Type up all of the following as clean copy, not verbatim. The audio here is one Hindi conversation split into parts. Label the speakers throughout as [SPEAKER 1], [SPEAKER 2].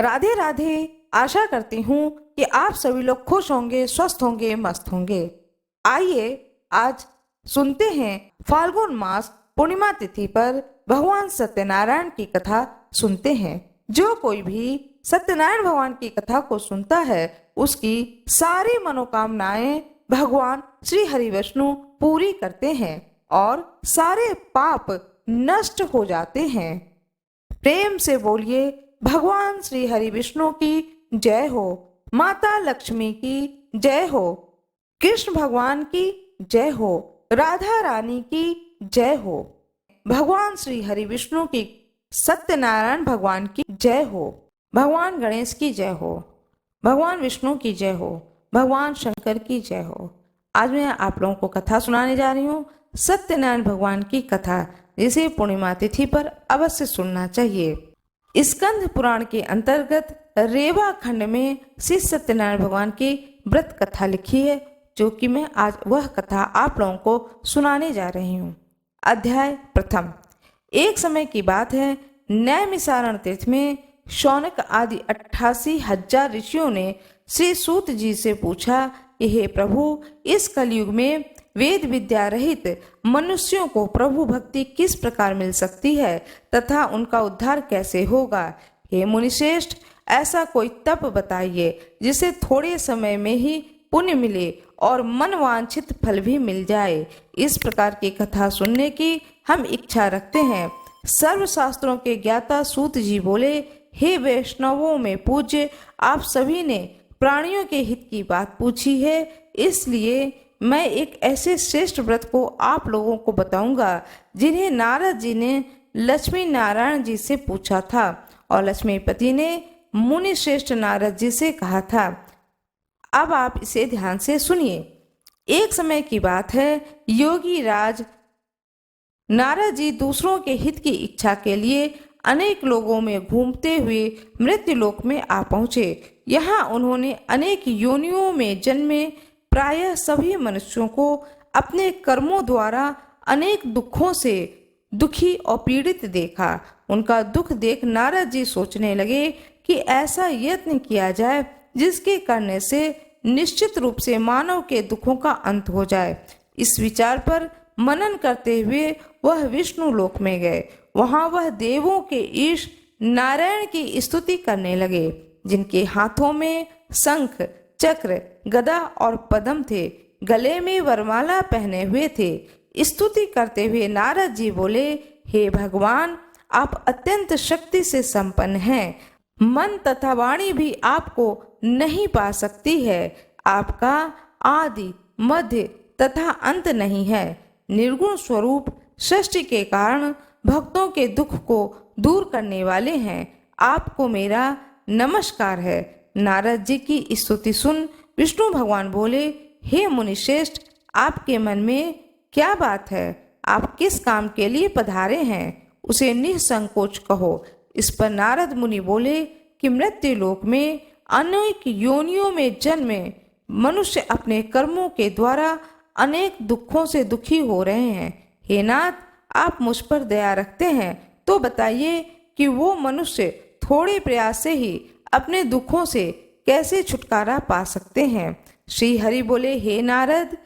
[SPEAKER 1] राधे राधे। आशा करती हूँ कि आप सभी लोग खुश होंगे, स्वस्थ होंगे, मस्त होंगे। आइए आज सुनते हैं फाल्गुन मास पूर्णिमा तिथि पर भगवान सत्यनारायण की कथा सुनते हैं। जो कोई भी सत्यनारायण भगवान की कथा को सुनता है उसकी सारी मनोकामनाएं भगवान श्री हरि विष्णु पूरी करते हैं और सारे पाप नष्ट हो जाते हैं। प्रेम से बोलिए भगवान श्री हरि विष्णु की जय हो, माता लक्ष्मी की जय हो, कृष्ण भगवान की जय हो, राधा रानी की जय हो, भगवान श्री हरि विष्णु की, सत्यनारायण भगवान की जय हो, भगवान गणेश की जय हो, भगवान विष्णु की जय हो, भगवान शंकर की जय हो। आज मैं आप लोगों को कथा सुनाने जा रही हूँ, सत्यनारायण भगवान की कथा, जिसे पूर्णिमा तिथि पर अवश्य सुनना चाहिए। स्कंद पुराण के अंतर्गत रेवा खंड में श्री सत्यनारायण भगवान की व्रत कथा लिखी है, जो कि मैं आज वह कथा आप लोगों को सुनाने जा रही हूँ। अध्याय प्रथम। एक समय की बात है, नैमिसारण तीर्थ में शौनक आदि 88,000 ऋषियों ने श्री सूत जी से पूछा कि हे प्रभु, इस कलयुग में वेद विद्या रहित मनुष्यों को प्रभु भक्ति किस प्रकार मिल सकती है तथा उनका उद्धार कैसे होगा। हे मुनिश्रेष्ठ, ऐसा कोई तप बताइए जिसे थोड़े समय में ही पुण्य मिले और मनवांछित फल भी मिल जाए। इस प्रकार की कथा सुनने की हम इच्छा रखते हैं। सर्वशास्त्रों के ज्ञाता सूत जी बोले, हे वैष्णवों में पूज्य, आप सभी ने प्राणियों के हित की बात पूछी है, इसलिए मैं एक ऐसे श्रेष्ठ व्रत को आप लोगों को बताऊंगा जिन्हें नारद जी ने लक्ष्मी नारायण जी से पूछा था और लक्ष्मीपति ने मुनि श्रेष्ठ नारद जी से कहा था। अब आप इसे ध्यान से सुनिए। एक समय की बात है, योगी राज नारद जी दूसरों के हित की इच्छा के लिए अनेक लोगों में घूमते हुए मृत्युलोक में आ पहुंचे। यहाँ उन्होंने अनेक योनियों में जन्मे प्रायः सभी मनुष्यों को अपने कर्मों द्वारा अनेक दुखों से दुखी और पीड़ित देखा। उनका दुख देख नारद जी सोचने लगे कि ऐसा यत्न किया जाए जिसके करने से निश्चित रूप से मानव के दुखों का अंत हो जाए। इस विचार पर मनन करते हुए वह विष्णु लोक में गए। वहां वह देवों के ईश नारायण की स्तुति करने लगे, जिनके हाथों में शंख, चक्र, गदा और पद्म थे, गले में वरमाला पहने हुए थे। स्तुति करते हुए नारद जी बोले, हे भगवान, आप अत्यंत शक्ति से संपन्न हैं। मन तथा वाणी भी आपको नहीं पा सकती है। आपका आदि, मध्य तथा अंत नहीं है। निर्गुण स्वरूप सृष्टि के कारण भक्तों के दुख को दूर करने वाले हैं। आपको मेरा नमस्कार है। नारद जी की स्तुति सुन विष्णु भगवान बोले, हे मुनिश्रेष्ठ, आपके मन में क्या बात है? आप किस काम के लिए पधारे हैं? उसे निसंकोच कहो। इस पर नारद मुनि बोले कि मृत्यु लोक में अनेक योनियों में जन्मे मनुष्य अपने कर्मों के द्वारा अनेक दुखों से दुखी हो रहे हैं। हे नाथ, आप मुझ पर दया रखते हैं तो बताइए कि वो मनुष्य थोड़े प्रयास से ही अपने दुखों से कैसे छुटकारा पा सकते हैं। श्री हरि बोले, हे नारद,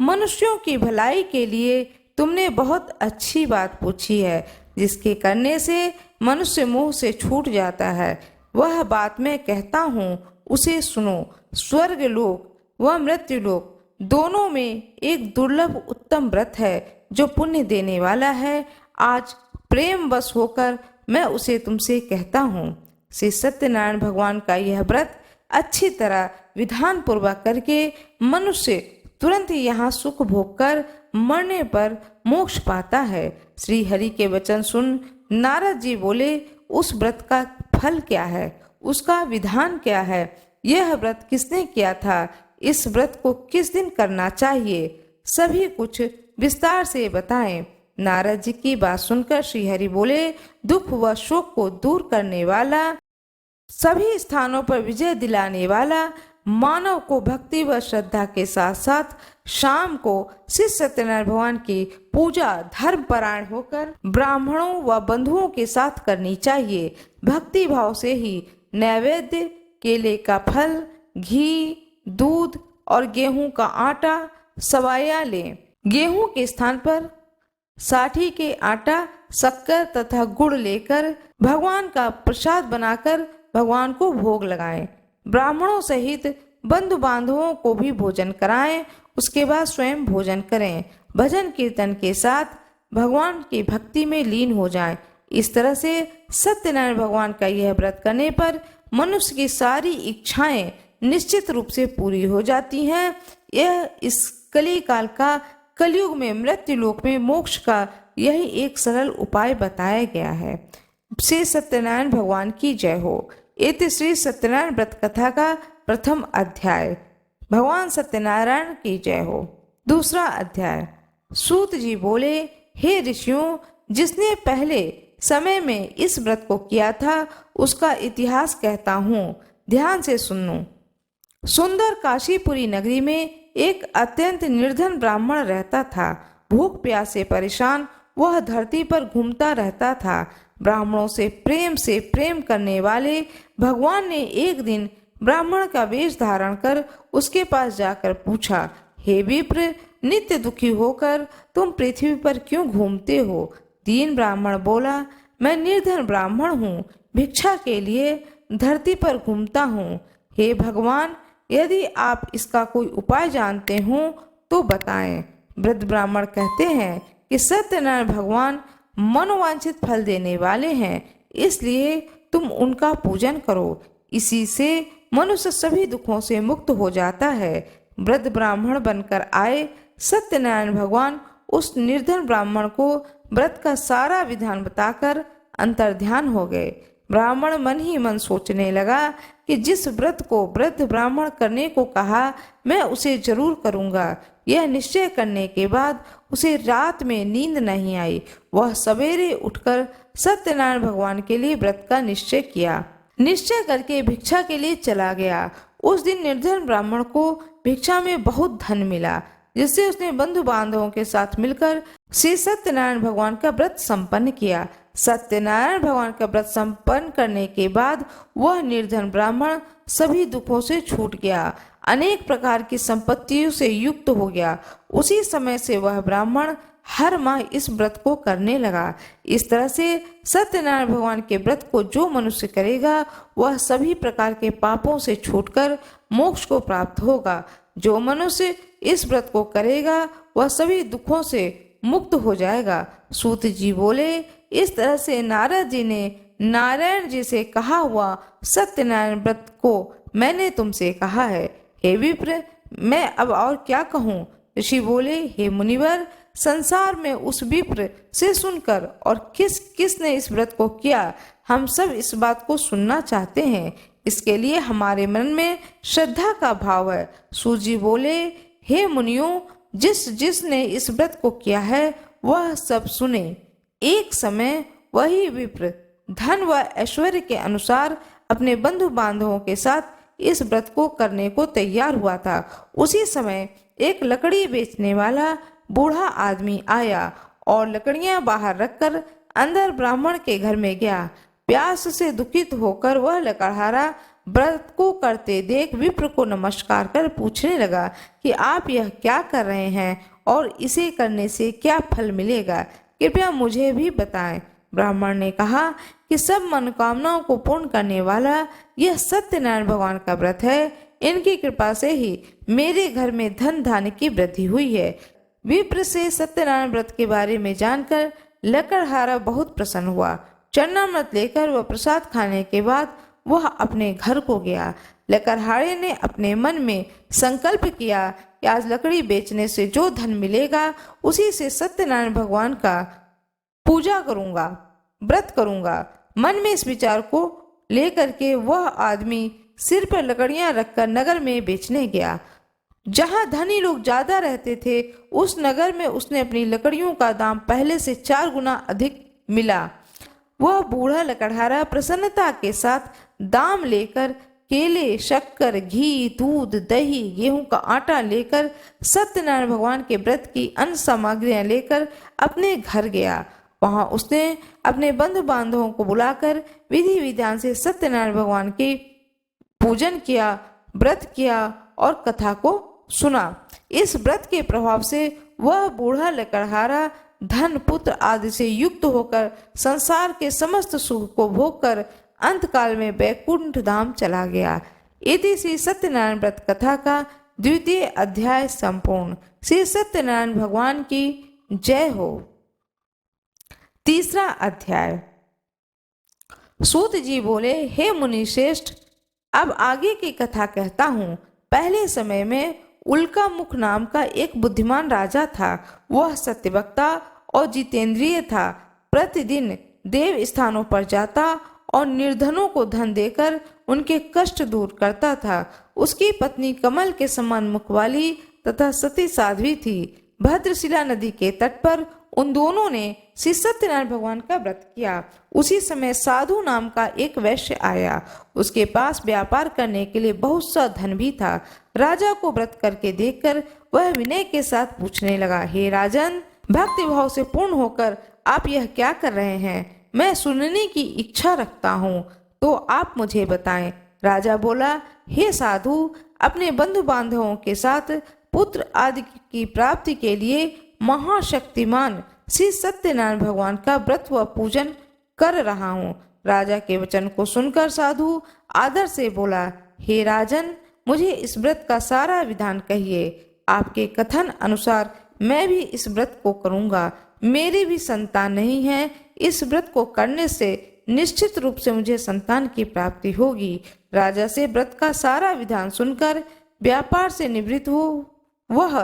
[SPEAKER 1] मनुष्यों की भलाई के लिए तुमने बहुत अच्छी बात पूछी है, जिसके करने से मनुष्य मोह से छूट जाता है। वह बात मैं कहता हूँ, उसे सुनो। स्वर्ग लोक व मृत्यु लोक दोनों में एक दुर्लभ उत्तम व्रत है जो पुण्य देने वाला है। आज प्रेम बस होकर मैं उसे तुमसे कहता हूँ। श्री सत्यनारायण भगवान का यह व्रत अच्छी तरह विधान पूर्वक करके मनुष्य तुरंत यहाँ सुख भोग कर मरने पर मोक्ष पाता है। श्री हरि के वचन सुन नारद जी बोले, उस व्रत का फल क्या है? उसका विधान क्या है? यह व्रत किसने किया था? इस व्रत को किस दिन करना चाहिए? सभी कुछ विस्तार से बताएं। नारद जी की बात सुनकर श्री हरि बोले, दुख व शोक को दूर करने वाला, सभी स्थानों पर विजय दिलाने वाला, मानव को भक्ति व श्रद्धा के साथ साथ शाम को श्री सत्यनारायण भगवान की पूजा धर्म परायण होकर ब्राह्मणों व बंधुओं के साथ करनी चाहिए। भक्ति भाव से ही नैवेद्य, केले का फल, घी, दूध और गेहूं का आटा सवाया लें। गेहूं के स्थान पर साठी के आटा, शक्कर तथा गुड़ लेकर भगवान का प्रसाद बनाकर भगवान को भोग लगाएं। ब्राह्मणों सहित बंधु बांधवों को भी भोजन कराएं। उसके बाद स्वयं भोजन करें। भजन कीर्तन के साथ भगवान की भक्ति में लीन हो जाएं। इस तरह से सत्यनारायण भगवान का यह व्रत करने पर मनुष्य की सारी इच्छाएं निश्चित रूप से पूरी हो जाती हैं। यह इस कली काल का, कलयुग में मृत्यु लोक में मोक्ष का यही एक सरल उपाय बताया गया है। श्री सत्यनारायण भगवान की जय हो। इति श्री सत्यनारायण व्रत कथा का प्रथम अध्याय। भगवान सत्यनारायण की जय हो। दूसरा अध्याय। सूत जी बोले, हे ऋषियों, जिसने पहले समय में इस व्रत को किया था उसका इतिहास कहता हूँ, ध्यान से सुनो। सुंदर काशीपुरी नगरी में एक अत्यंत निर्धन ब्राह्मण रहता था। भूख प्यास से परेशान वह धरती पर घूमता रहता था। ब्राह्मणों से प्रेम करने वाले भगवान ने एक दिन ब्राह्मण का वेश धारण कर उसके पास जाकर पूछा, हे विप्र, नित्य दुखी होकर तुम पृथ्वी पर क्यों घूमते हो? दीन ब्राह्मण बोला, मैं निर्धन ब्राह्मण हूँ, भिक्षा के लिए धरती पर घूमता हूँ। हे भगवान, यदि आप इसका कोई उपाय जानते हो तो बताएं। वृद्ध ब्राह्मण कहते हैं कि सत्यनारायण भगवान मनोवांछित फल देने वाले हैं, इसलिए तुम उनका पूजन करो। इसी से मनुष्य सभी दुखों से मुक्त हो जाता है। वृद्ध ब्राह्मण बनकर आए सत्यनारायण भगवान उस निर्धन ब्राह्मण को व्रत का सारा विधान बताकर अंतर्ध्यान हो गए। ब्राह्मण मन ही मन सोचने लगा कि जिस व्रत को वृद्ध ब्राह्मण करने को कहा, मैं उसे जरूर करूंगा। यह निश्चय करने के बाद उसे रात में नींद नहीं आई। वह सवेरे उठकर सत्यनारायण भगवान के लिए व्रत का निश्चय किया। निश्चय करके भिक्षा के लिए चला गया। उस दिन निर्धन ब्राह्मण को भिक्षा में बहुत धन मिला, जिससे उसने बंधु बांधवों के साथ मिलकर श्री सत्यनारायण भगवान का व्रत संपन्न किया। सत्यनारायण भगवान का व्रत संपन्न करने के बाद वह निर्धन ब्राह्मण सभी दुखों से छूट गया, अनेक प्रकार की संपत्तियों से युक्त हो गया। उसी समय से वह ब्राह्मण हर माह इस व्रत को करने लगा। इस तरह से सत्यनारायण भगवान के व्रत को जो मनुष्य करेगा वह सभी प्रकार के पापों से छूटकर मोक्ष को प्राप्त होगा। जो मनुष्य इस व्रत को करेगा वह सभी दुखों से मुक्त हो जाएगा। सूत जी बोले, इस तरह से नारद जी ने नारायण जी से कहा हुआ सत्यनारायण व्रत को मैंने तुमसे कहा है। हे विप्र, मैं अब और क्या कहूँ? ऋषि बोले, हे मुनिवर, संसार में उस विप्र से सुनकर और किसने इस व्रत को किया, हम सब इस बात को सुनना चाहते हैं। इसके लिए हमारे मन में श्रद्धा का भाव है। सूत जी बोले, हे मुनियों, जिसने इस व्रत को किया है वह सब सुने। एक समय वही विप्र धन व ऐश्वर्य के अनुसार अपने बंधु बांधवों के साथ इस व्रत को करने को तैयार हुआ था। उसी समय एक लकड़ी बेचने वाला बूढ़ा आदमी आया और लकड़ियां बाहर रखकर अंदर ब्राह्मण के घर में गया। प्यास से दुखित होकर वह लकड़हारा व्रत को करते देख विप्र को नमस्कार कर पूछने लगा कि आप यह क्या कर रहे हैं और इसे करने से क्या फल मिलेगा, कृपया मुझे भी बताएं। ब्राह्मण ने कहा कि सब मनोकामनाओं को पूर्ण करने वाला यह सत्यनारायण भगवान का व्रत है। इनकी कृपा से ही मेरे घर में धन धान्य की वृद्धि हुई है। विप्र से सत्यनारायण व्रत के बारे में जानकर लकड़हारा बहुत प्रसन्न हुआ। चरणामृत लेकर वह प्रसाद खाने के बाद वह अपने घर को गया। लकड़हारे ने अपने मन में संकल्प किया कि आज लकड़ी बेचने से जो धन मिलेगा उसी से सत्यनारायण भगवान का पूजा करूंगा, व्रत करूंगा। मन में इस विचार को लेकर के वह आदमी सिर पर लकड़ियां रखकर नगर में बेचने गया। जहां धनी लोग ज्यादा रहते थे उस नगर में उसने अपनी लकड़ियों का दाम पहले से 4 गुना अधिक मिला। वह बूढ़ा लकड़हारा प्रसन्नता के साथ दाम लेकर केले, शक्कर, घी, दूध, दही, गेहूं का आटा लेकर सत्यनारायण भगवान के व्रत की अन्य सामग्रियां लेकर अपने घर गया। वहां उसने अपने बंधु बांधवों को बुलाकर विधि विधान से सत्यनारायण भगवान की पूजन किया, व्रत किया और कथा को सुना। इस व्रत के प्रभाव से वह बूढ़ा लकड़हारा धन पुत्र आदि से युक्त होकर संसार के समस्त सुख को भोगकर अंतकाल में बैकुंठ धाम चला गया। इति श्री सत्यनारायण व्रत कथा का द्वितीय अध्याय संपूर्ण। श्री सत्यनारायण भगवान की जय हो। तीसरा अध्याय। सूत जी बोले, हे मुनि श्रेष्ठ, अब आगे की कथा कहता हूँ। पहले समय में उल्का मुख नाम का एक बुद्धिमान राजा था। वह सत्यवक्ता और जितेंद्रिय था। प्रतिदिन देव स्थानों पर जाता और निर्धनों को धन देकर उनके कष्ट दूर करता था। उसकी पत्नी कमल के समान मुख वाली तथा सती साध्वी थी। भद्रशिला नदी के तट पर उन दोनों ने श्री सत्यनारायण भगवान का व्रत किया। उसी समय साधु नाम का एक वैश्य आया। उसके पास व्यापार करने के लिए बहुत सा धन भी था। राजा को व्रत करके देखकर वह विनय के साथ पूछने लगा, हे राजन, भक्ति भाव से पूर्ण होकर आप यह क्या कर रहे हैं? मैं सुनने की इच्छा रखता हूँ, तो आप मुझे बताएं। राजा बोला, हे साधु, अपने बंधु बांधवों के साथ पुत्र आदि की प्राप्ति के लिए महाशक्तिमान श्री सत्यनारायण भगवान का व्रत व पूजन कर रहा हूँ। राजा के वचन को सुनकर साधु आदर से बोला, हे राजन, मुझे इस व्रत का सारा विधान कहिए। आपके कथन अनुसार मैं भी इस व्रत को करूँगा। मेरी भी संतान नहीं है। इस व्रत को करने से निश्चित रूप से मुझे संतान की प्राप्ति होगी। राजा से व्रत का सारा विधान सुनकर व्यापार से निवृत्त हो वह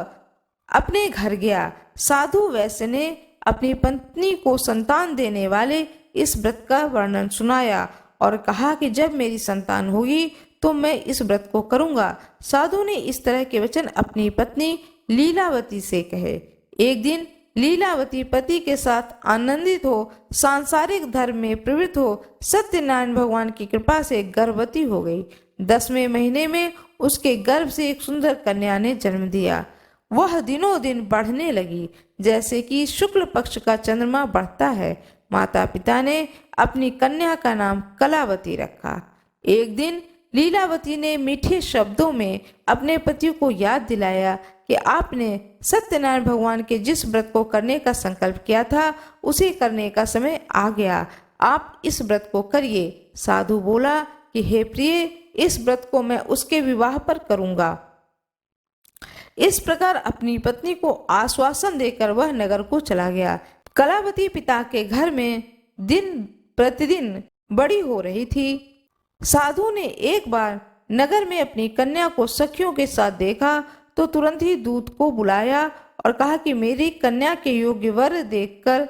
[SPEAKER 1] अपने घर गया। साधु वैश्य ने अपनी पत्नी को संतान देने वाले इस व्रत का वर्णन सुनाया और कहा कि जब मेरी संतान होगी तो मैं इस व्रत को करूंगा। साधु ने इस तरह के वचन अपनी पत्नी लीलावती से कहे। एक दिन लीलावती पति के साथ आनंदित हो सांसारिक धर्म में प्रवृत्त हो सत्यनारायण भगवान की कृपा से गर्भवती हो गई। 10वें महीने में उसके गर्भ से एक सुंदर कन्या ने जन्म दिया। वह दिनों दिन बढ़ने लगी, जैसे कि शुक्ल पक्ष का चंद्रमा बढ़ता है। माता पिता ने अपनी कन्या का नाम कलावती रखा। एक दिन लीलावती ने मीठे शब्दों में अपने पति को याद दिलाया कि आपने सत्यनारायण भगवान के जिस व्रत को करने का संकल्प किया था उसे करने का समय आ गया। आप इस व्रत को करिए। साधु बोला कि हे प्रिय, इस व्रत को मैं उसके विवाह पर करूंगा। इस प्रकार अपनी पत्नी को आश्वासन देकर वह नगर को चला गया। कलावती पिता के घर में दिन प्रतिदिन बड़ी हो रही थी। साधु ने एक बार नगर में अपनी कन्या को सखियों के साथ देखा तो तुरंत ही दूत को बुलाया और कहा कि मेरी कन्या के योग्य वर देखकर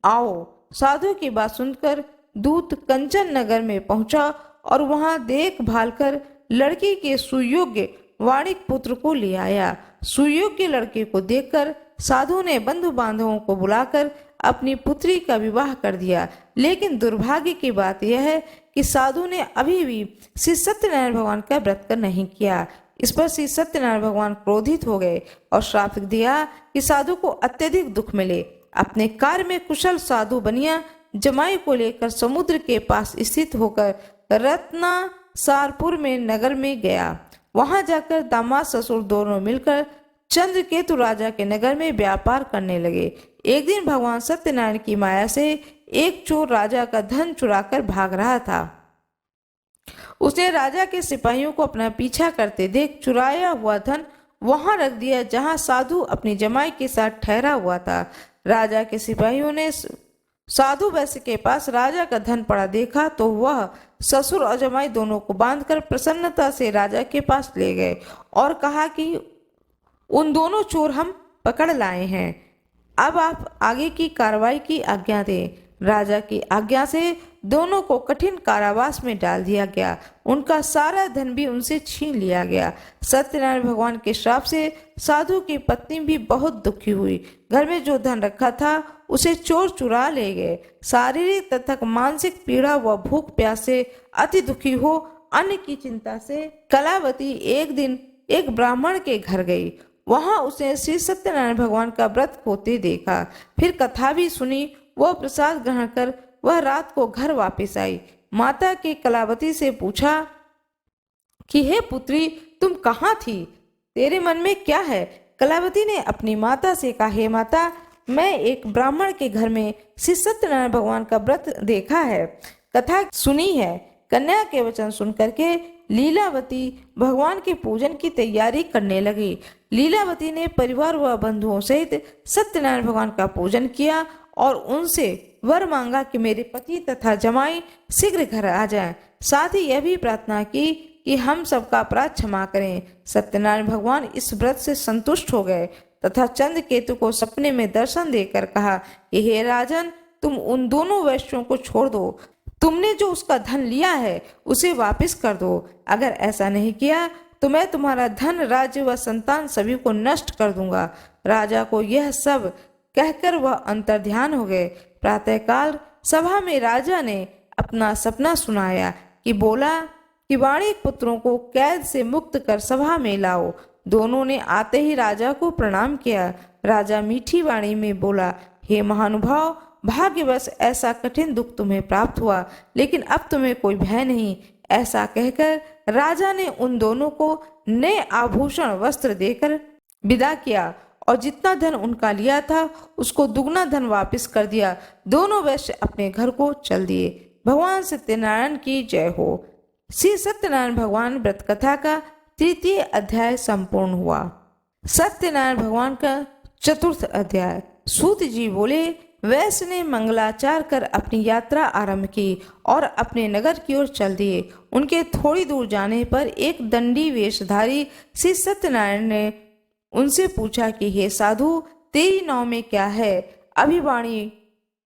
[SPEAKER 1] आओ। साधु की बात सुनकर दूत कंचन नगर में पहुंचा और वहां देखभाल कर लड़की के सुयोग्य वाणिक पुत्र को ले आया। सुयोग्य लड़के को देखकर साधु ने बंधु बांधवों को बुलाकर अपनी पुत्री का विवाह कर दिया। लेकिन दुर्भाग्य की बात यह है कि साधु ने अभी भी श्री सत्यनारायण भगवान का व्रत कर नहीं किया। इस पर श्री सत्यनारायण भगवान क्रोधित हो गए और श्राप दिया कि साधु को अत्यधिक दुख मिले। अपने कार्य में कुशल साधु बनिया जमाई को लेकर समुद्र के पास स्थित होकर रत्नासारपुर में नगर में गया। वहां जाकर दामाद ससुर दोनों मिलकर चंद्रकेतु राजा के नगर में व्यापार करने लगे। एक दिन भगवान सत्यनारायण की माया से एक चोर राजा का धन चुराकर भाग रहा था। उसने राजा के सिपाहियों को अपना पीछा करते देख चुराया हुआ धन वहां रख दिया जहां साधु अपनी जमाई के साथ ठहरा हुआ था। राजा के सिपाहियों ने साधु वैश्य के पास राजा का धन पड़ा देखा तो वह ससुर और जमाई दोनों को बांधकर प्रसन्नता से राजा के पास ले गए और कहा कि उन दोनों चोर हम पकड़ लाए हैं। अब आप आगे की कार्रवाई की आज्ञा दें। राजा की आज्ञा से दोनों को कठिन कारावास में डाल दिया गया। उनका सारा धन भी उनसे छीन लिया गया। सत्यनारायण भगवान के श्राप से साधु की पत्नी भी बहुत दुखी हुई। घर में जो धन रखा था उसे चोर चुरा ले गए। शारीरिक तथा मानसिक पीड़ा व भूख प्यास से अति दुखी हो अन्न की चिंता से कलावती एक दिन एक ब्राह्मण के घर गई। वहां उसने श्री सत्यनारायण भगवान का व्रत होते देखा। फिर कथा भी सुनी। वह प्रसाद ग्रहण कर वह रात को घर वापस आई। माता के कलावती से पूछा कि हे पुत्री, तुम कहाँ थी? तेरे मन में क्या है? कलावती ने अपनी माता से कहा, हे माता, मैं एक ब्राह्मण के घर में श्री सत्यनारायण भगवान का व्रत देखा है, कथा सुनी है। कन्या के वचन सुन करके लीलावती भगवान के पूजन की तैयारी करने लगी। लीलावती ने परिवार व बंधुओं सहित सत्यनारायण भगवान का पूजन किया और उनसे वर मांगा कि मेरे पति तथा जमाई शीघ्र घर आ जाएं। साथ ही यह भी प्रार्थना की कि हम सबका अपराध क्षमा करें। सत्यनारायण भगवान इस व्रत से संतुष्ट हो गए तथा चंद्र केतु को सपने में दर्शन देकर कहा कि हे राजन, तुम उन दोनों वैश्यों को छोड़ दो। तुमने जो उसका धन लिया है उसे वापस कर दो। अगर ऐसा नहीं किया तो मैं तुम्हारा धन, राज्य व संतान सभी को नष्ट कर दूंगा। राजा को यह सब कहकर वह अंतर्ध्यान हो गए। प्रातःकाल सभा में राजा ने अपना सपना सुनाया कि बोला कि वाणिक पुत्रों को कैद से मुक्त कर सभा में लाओ। दोनों ने आते ही राजा को प्रणाम किया। राजा मीठी वाणी में बोला, हे महानुभाव, भाग्यवश ऐसा कठिन दुख तुम्हें प्राप्त हुआ, लेकिन अब तुम्हें कोई भय नहीं। ऐसा कहकर राजा ने उन दोनों को नए आभूषण वस्त्र देकर विदा किया और जितना धन उनका लिया था उसको दुगना धन वापस कर दिया। दोनों वैश्य अपने घर को चल दिए। भगवान सत्यनारायण की जय हो। श्री सत्यनारायण भगवान व्रत कथा का 3य अध्याय संपूर्ण हुआ। सत्यनारायण भगवान का 4th अध्याय। सूत जी बोले, वैश्य ने मंगलाचार कर अपनी यात्रा आरंभ की और अपने नगर की ओर चल दिए। उनके थोड़ी दूर जाने पर एक दंडी वेशधारी श्री सत्यनारायण ने उनसे पूछा कि हे साधु, तेरी नाव में क्या है? अभिवाणी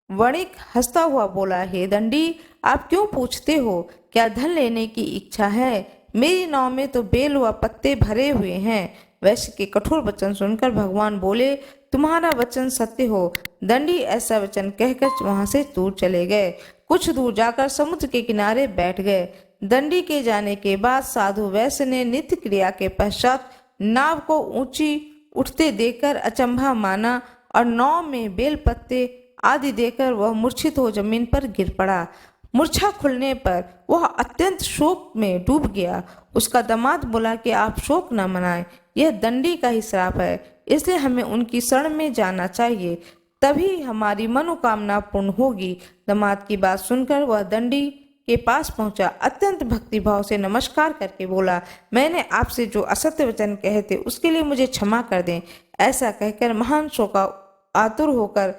[SPEAKER 1] वणिक हंसता हुआ बोला, हे दंडी, आप क्यों पूछते हो? क्या धन लेने की इच्छा है? मेरी नाव में तो बेल व पत्ते भरे हुए हैं। वैश्य के कठोर वचन सुनकर भगवान बोले, तुम्हारा वचन सत्य हो। दंडी ऐसा वचन कहकर वहां से दूर चले गए। कुछ दूर जाकर समुद्र के किनारे बैठ गए। दंडी के जाने के बाद साधु वैश्य ने नित्य क्रिया के पश्चात नाव को ऊंची उठते देखकर अचंभा माना और नाव में बेल पत्ते आदि देकर वह मूर्छित हो जमीन पर गिर पड़ा। मूर्छा खुलने पर वह अत्यंत शोक में डूब गया। उसका दामाद बोला कि आप शोक न मनाएं, यह दंडी का ही श्राप है, इसलिए हमें उनकी शरण में जाना चाहिए, तभी हमारी मनोकामना पूर्ण होगी। दामाद की बात सुनकर वह दंडी के पास पहुंचा। अत्यंत भक्तिभाव से नमस्कार करके बोला, मैंने आपसे जो असत्य वचन कहे थे उसके लिए मुझे क्षमा कर दें। ऐसा कहकर महान शोका आतुर होकर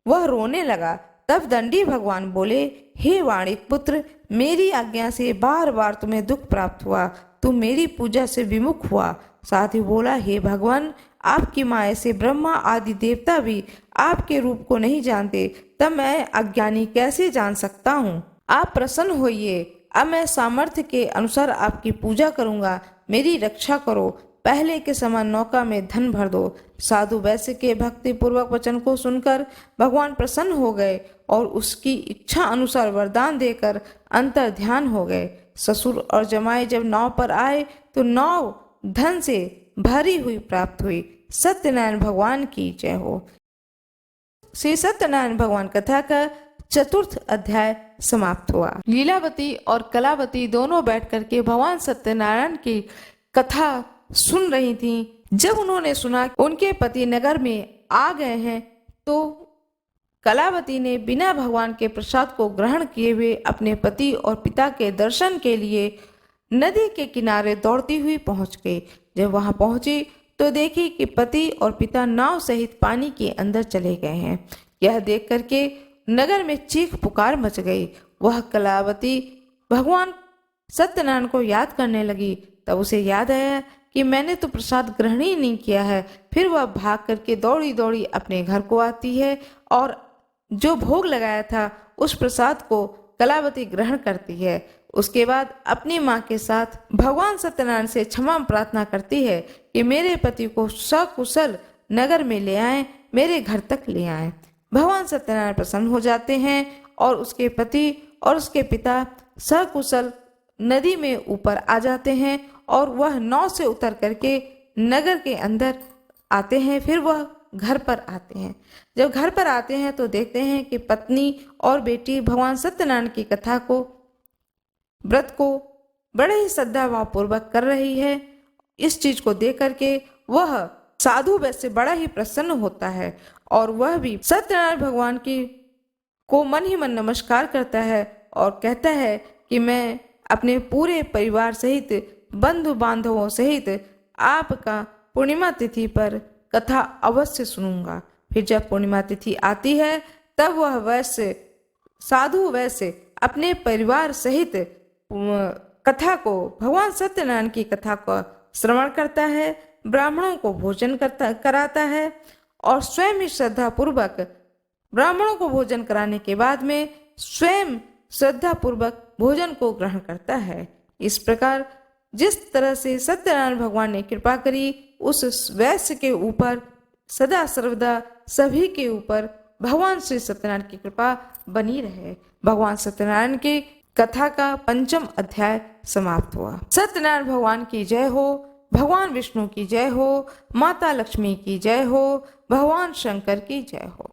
[SPEAKER 1] वह रोने लगा। तब दंडी भगवान बोले, हे वाणिक पुत्र, मेरी आज्ञा से बार बार तुम्हें दुख प्राप्त हुआ, तुम मेरी पूजा से विमुख हुआ। साथ ही बोला, हे भगवान, आपकी माया से ब्रह्मा आदि देवता भी आपके रूप को नहीं जानते, तब मैं अज्ञानी कैसे जान सकता हूँ? आप प्रसन्न होइए, अब मैं सामर्थ्य के अनुसार आपकी पूजा करूंगा, मेरी रक्षा करो। पहले के समान नौका में धन भर दो। साधु वैश्य के भक्ति पूर्वक वचन को सुनकर भगवान प्रसन्न हो गए और उसकी इच्छा अनुसार वरदान देकर अंतर ध्यान हो गए। ससुर और जमाई जब नाव पर आए तो नाव धन से भरी हुई प्राप्त हुई। सत्यनारायण भगवान की जय हो। श्री सत्यनारायण भगवान कथा का 4th अध्याय समाप्त हुआ। लीलावती और कलावती दोनों बैठ करके भगवान सत्यनारायण की कथा सुन रही थीं। जब उन्होंने सुना कि उनके पति नगर में आ गए हैं तो कलावती ने बिना भगवान के प्रसाद को ग्रहण किए हुए अपने पति और पिता के दर्शन के लिए नदी के किनारे दौड़ती हुई पहुंच गई। जब वहां पहुंची तो देखी कि पति और पिता नाव सहित पानी के अंदर चले गए हैं। यह देख करके नगर में चीख पुकार मच गई। वह कलावती भगवान सत्यनारायण को याद करने लगी। तब उसे याद आया कि मैंने तो प्रसाद ग्रहण ही नहीं किया है। फिर वह भाग करके दौड़ी दौड़ी अपने घर को आती है और जो भोग लगाया था उस प्रसाद को कलावती ग्रहण करती है। उसके बाद अपनी माँ के साथ भगवान सत्यनारायण से क्षमा प्रार्थना करती है कि मेरे पति को सकुशल नगर में ले आए, मेरे घर तक ले आए। भगवान सत्यनारायण प्रसन्न हो जाते हैं और उसके पति और उसके पिता सकुशल नदी में ऊपर आ जाते हैं और वह नाव से उतर करके नगर के अंदर आते हैं। फिर वह घर पर आते हैं। जब घर पर आते हैं तो देखते हैं कि पत्नी और बेटी भगवान सत्यनारायण की कथा को, व्रत को बड़े ही श्रद्धा भाव पूर्वक कर रही है। इस चीज को देख करके वह साधु वैसे बड़ा ही प्रसन्न होता है और वह भी सत्यनारायण भगवान की को मन ही मन नमस्कार करता है और कहता है कि मैं अपने पूरे परिवार सहित, बंधु बांधवों सहित आपका पूर्णिमा तिथि पर कथा अवश्य सुनूंगा। फिर जब पूर्णिमा तिथि आती है तब वह वैश्य, साधु वैश्य अपने परिवार सहित कथा को, भगवान सत्यनारायण की कथा को श्रवण करता है, ब्राह्मणों को भोजन कराता है और स्वयं ही श्रद्धा पूर्वक ब्राह्मणों को भोजन कराने के बाद में स्वयं श्रद्धा पूर्वक भोजन को ग्रहण करता है। इस प्रकार जिस तरह से सत्यनारायण भगवान ने कृपा करी उस वैश्य के ऊपर, सदा सर्वदा सभी के ऊपर भगवान श्री सत्यनारायण की कृपा बनी रहे। भगवान सत्यनारायण की कथा का 5वां अध्याय समाप्त हुआ। सत्यनारायण भगवान की जय हो, भगवान विष्णु की जय हो, माता लक्ष्मी की जय हो, भगवान शंकर की जय हो,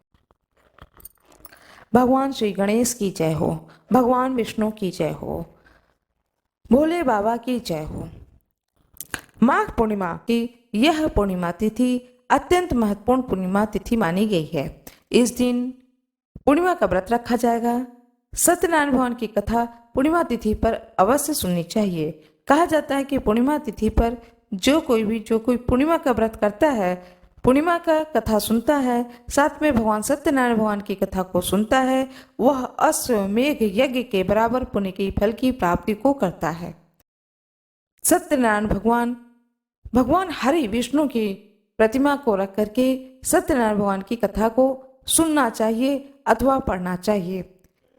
[SPEAKER 1] भगवान श्री गणेश की जय हो, भगवान विष्णु की जय हो, भोले बाबा की जय हो। माघ पूर्णिमा की यह पूर्णिमा तिथि अत्यंत महत्वपूर्ण पूर्णिमा तिथि मानी गई है। इस दिन पूर्णिमा का व्रत रखा जाएगा। सत्यनारायण भगवान की कथा पूर्णिमा तिथि पर अवश्य सुननी चाहिए। कहा जाता है कि पूर्णिमा तिथि पर जो कोई पूर्णिमा का व्रत करता है, पूर्णिमा का कथा सुनता है, साथ में भगवान सत्यनारायण भगवान की कथा को सुनता है, वह अश्वमेघ यज्ञ के बराबर पुण्य की फल की प्राप्ति को करता है। सत्यनारायण भगवान हरि विष्णु की प्रतिमा को रख करके सत्यनारायण भगवान की कथा को सुनना चाहिए अथवा पढ़ना चाहिए।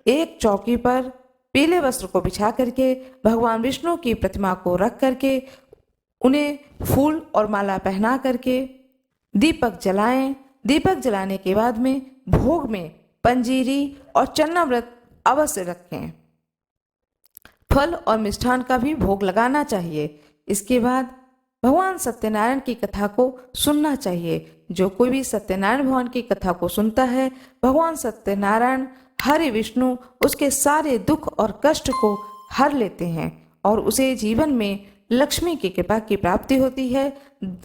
[SPEAKER 1] एक चौकी पर पीले वस्त्र को बिछा करके भगवान विष्णु की प्रतिमा को रख करके उन्हें फूल और माला पहना करके दीपक जलाएं। दीपक जलाने के बाद में भोग में पंजीरी और चन्नाव्रत अवश्य रखें। फल और मिष्ठान का भी भोग लगाना चाहिए। इसके बाद भगवान सत्यनारायण की कथा को सुनना चाहिए। जो कोई भी सत्यनारायण भगवान की कथा को सुनता है, भगवान सत्यनारायण हरि विष्णु उसके सारे दुख और कष्ट को हर लेते हैं और उसे जीवन में लक्ष्मी की कृपा की प्राप्ति होती है।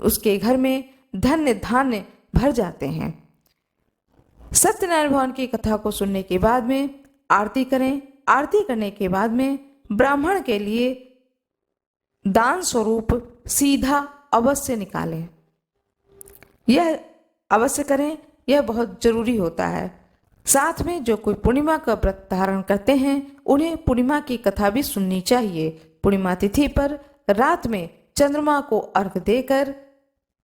[SPEAKER 1] उसके घर में धन्य धान्य भर जाते हैं। सत्यनारायण भगवान की कथा को सुनने के बाद में आरती करें। आरती करने के बाद में ब्राह्मण के लिए दान स्वरूप सीधा अवश्य निकालें। यह अवश्य करें, यह बहुत जरूरी होता है। साथ में जो कोई पूर्णिमा का व्रत धारण करते हैं उन्हें पूर्णिमा की कथा भी सुननी चाहिए। पूर्णिमा तिथि पर रात में चंद्रमा को अर्घ देकर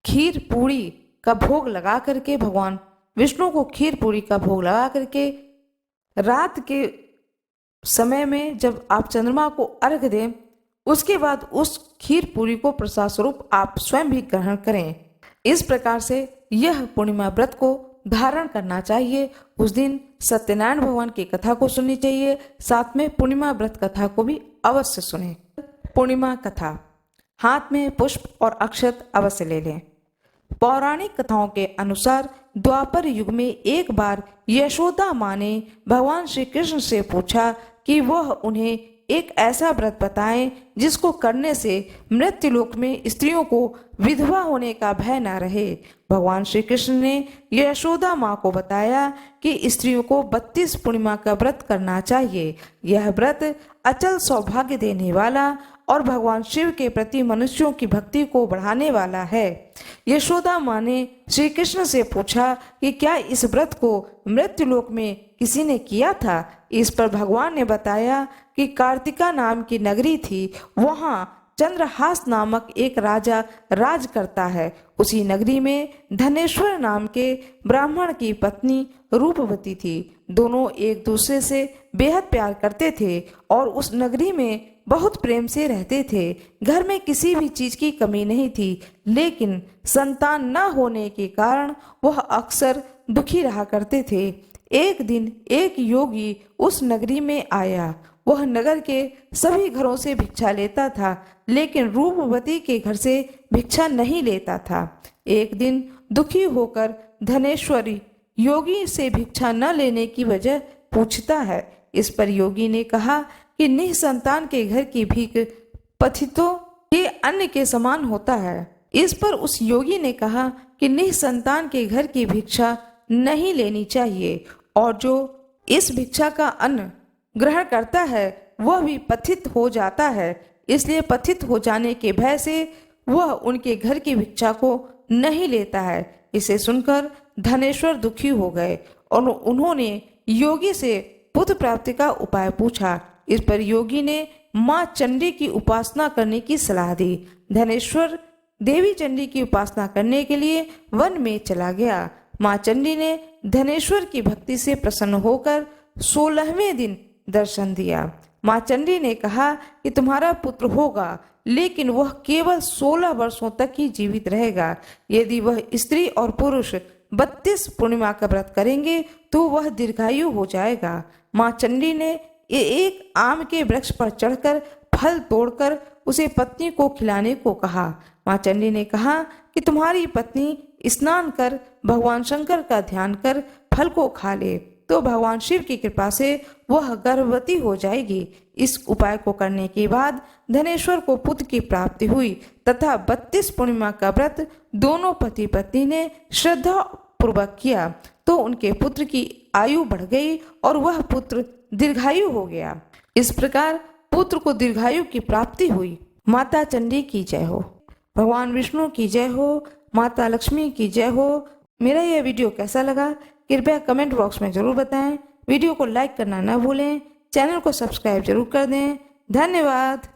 [SPEAKER 1] खीर पूरी का भोग लगा करके, भगवान विष्णु को खीर पूरी का भोग लगा करके रात के समय में जब आप चंद्रमा को अर्घ दें, उसके बाद उस खीर पूरी को प्रसाद स्वरूप आप स्वयं भी ग्रहण करें। इस प्रकार से यह पूर्णिमा व्रत को धारण करना चाहिए। उस दिन सत्यनारायण भगवान की कथा को सुननी चाहिए, साथ में पूर्णिमा व्रत कथा को भी अवश्य सुने। पूर्णिमा कथा, हाथ में पुष्प और अक्षत अवश्य ले लें। पौराणिक कथाओं के अनुसार द्वापर युग में एक बार यशोदा माँ ने भगवान श्री कृष्ण से पूछा कि वह उन्हें एक ऐसा व्रत बताएं जिसको करने से मृत्युलोक में स्त्रियों को विधवा होने का भय न रहे। भगवान श्री कृष्ण ने यशोदा माँ को बताया कि स्त्रियों को 32 पूर्णिमा का व्रत करना चाहिए। यह व्रत अचल सौभाग्य देने वाला और भगवान शिव के प्रति मनुष्यों की भक्ति को बढ़ाने वाला है। यशोदा माँ ने श्री कृष्ण से पूछा कि क्या इस व्रत को मृत्युलोक में किसी ने किया था। इस पर भगवान ने बताया कि कार्तिका नाम की नगरी थी, वहाँ चंद्रहास नामक एक राजा राज करता है। उसी नगरी में धनेश्वर नाम के ब्राह्मण की पत्नी रूपवती थी। दोनों एक दूसरे से बेहद प्यार करते थे और उस नगरी में बहुत प्रेम से रहते थे। घर में किसी भी चीज की कमी नहीं थी, लेकिन संतान न होने के कारण वह अक्सर दुखी रहा करते थे। एक दिन एक योगी उस नगरी में आया। वह नगर के सभी घरों से भिक्षा लेता था, लेकिन रूपवती के घर से भिक्षा नहीं लेता था। एक दिन दुखी होकर धनेश्वरी योगी से भिक्षा न लेने की वजह पूछता है। इस पर योगी ने कहा कि निसंतान के घर की भीख पतितों के अन्न के समान होता है। इस पर उस योगी ने कहा कि निसंतान के घर की भिक्षा नहीं लेनी चाहिए और जो इस भिक्षा का अन्न ग्रहण करता है वह भी पतित हो जाता है, इसलिए पतित हो जाने के भय से वह उनके घर की भिक्षा को नहीं लेता है। इसे सुनकर धनेश्वर दुखी हो गए और उन्होंने योगी से पुत्र प्राप्ति का उपाय पूछा। इस पर योगी ने माँ चंडी की उपासना करने की सलाह दी। धनेश्वर देवी चंडी की उपासना करने के लिए वन में चला गया। माँ चंडी ने धनेश्वर की भक्ति से प्रसन्न होकर 16वें दिन दर्शन दिया। माँ चंडी ने कहा कि तुम्हारा पुत्र होगा, लेकिन वह केवल 16 वर्षों तक ही जीवित रहेगा। यदि वह स्त्री और पुरुष 32 पूर्णिमा का व्रत करेंगे तो वह दीर्घायु हो जाएगा। माँ चंडी ने एक आम के वृक्ष पर चढ़कर फल तोड़कर उसे पत्नी को खिलाने को कहा। माँ चंडी ने कहा कि तुम्हारी पत्नी स्नान कर भगवान शंकर का ध्यान कर फल को खा ले तो भगवान शिव की कृपा से वह गर्भवती हो जाएगी। इस उपाय को करने के बाद धनेश्वर को पुत्र की प्राप्ति हुई तथा 32 पूर्णिमा का व्रत दोनों पति पत्नी ने श्रद्धा पूर्वक किया तो उनके पुत्र की आयु बढ़ गई और वह पुत्र दीर्घायु हो गया। इस प्रकार पुत्र को दीर्घायु की प्राप्ति हुई। माता चंडी की जय हो, भगवान विष्णु की जय हो, माता लक्ष्मी की जय हो। मेरा यह वीडियो कैसा लगा कृपया कमेंट बॉक्स में जरूर बताएं। वीडियो को लाइक करना न भूलें, चैनल को सब्सक्राइब जरूर कर दें। धन्यवाद।